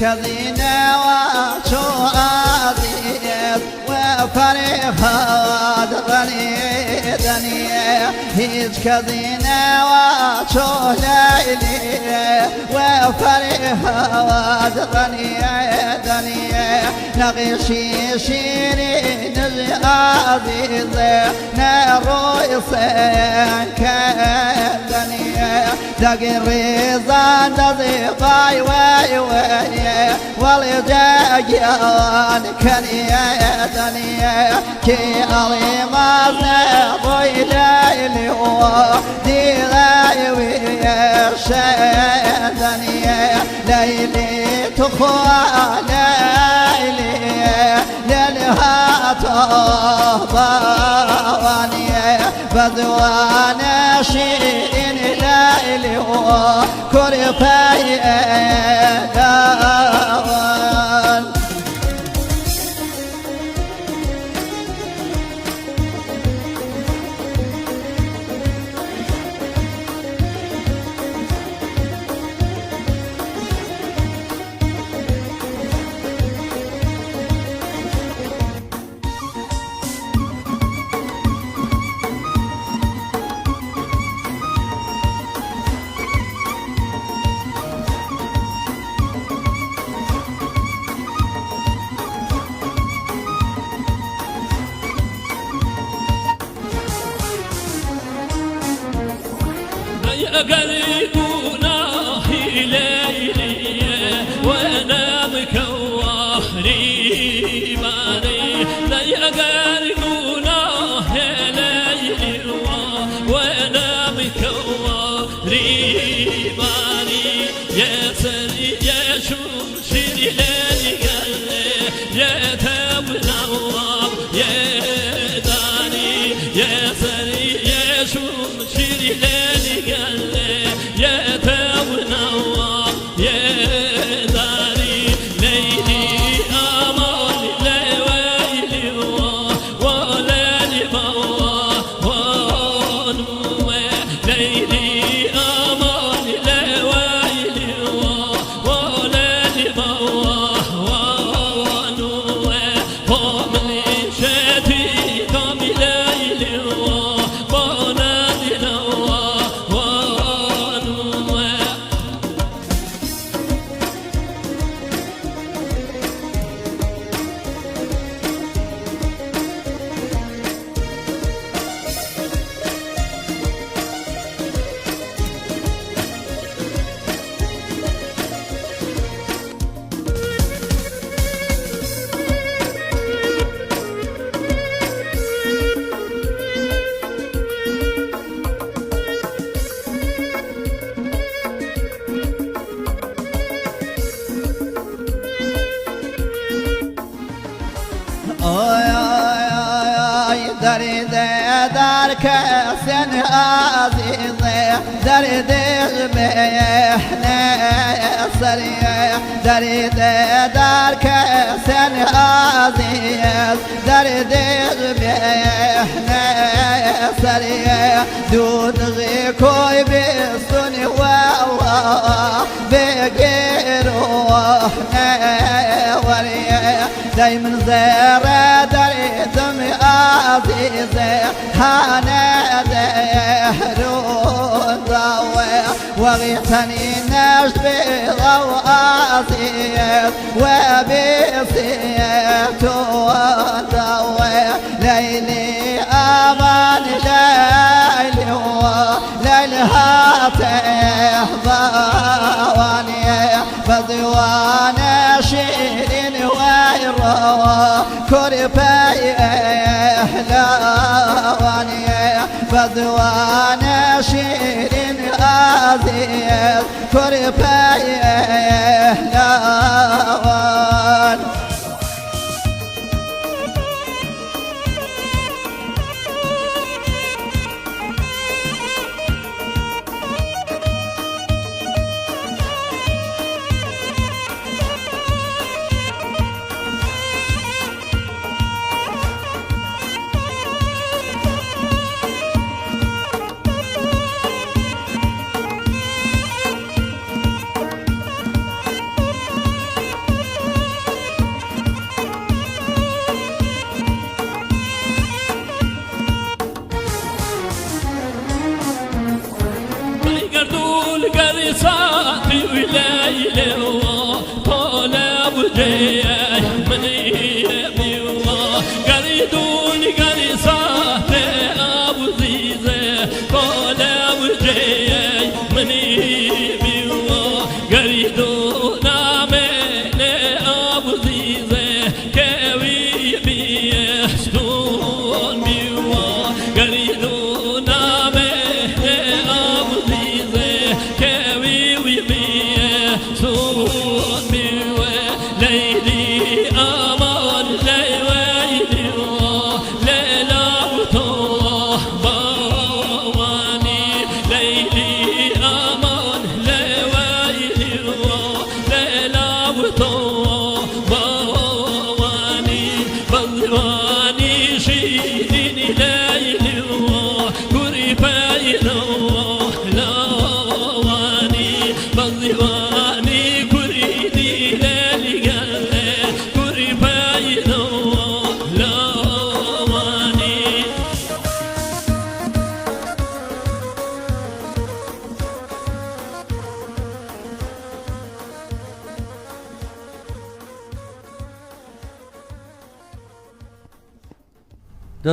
كذينا وشواديت وفريخا درني دنيا هيج كذينا وشوليلي وفريخا درني دنيا نغشي شيرين العزيز نروي كدنيا دقي الرزان دزي باي واي واي والجاجان كنيا دنيا كي أريمازنا ضي ليلي ودي لاي ويشدنيا ليلي تخوى ليلي ليلها طهبانيا بدوانا شيء ليلي وكرفاي داوان قلبنا ليلي وانا مكوخري ماني لا قلبنا ليلي وانا مكوخري ماني يا سري يا شمشي ليلي يا تمنور يا داني يا سري يا شمشي ليلي يا تونور يا داري ليلي أمان لويلي وليلي بوان ليلي أمان لويلي وليلي بوان قومي شتي قومي ليلي درد دارك سن عزيزي درد المحنة سريع درد دارك سن عزيز درد المحنة سريع دود غيكوي بسني والله بغيره وريع دايما زيرة دريدم عزيزي هانا دهرون ضوي وغيتني نجد بضو عزيز وبسيت ضوي ليلي أمان ليلي وليلها تهضواني فضوانا شيرين ويروا كرباي أهلاواني فضوانا شيرين عزيز كرباي أهلاواني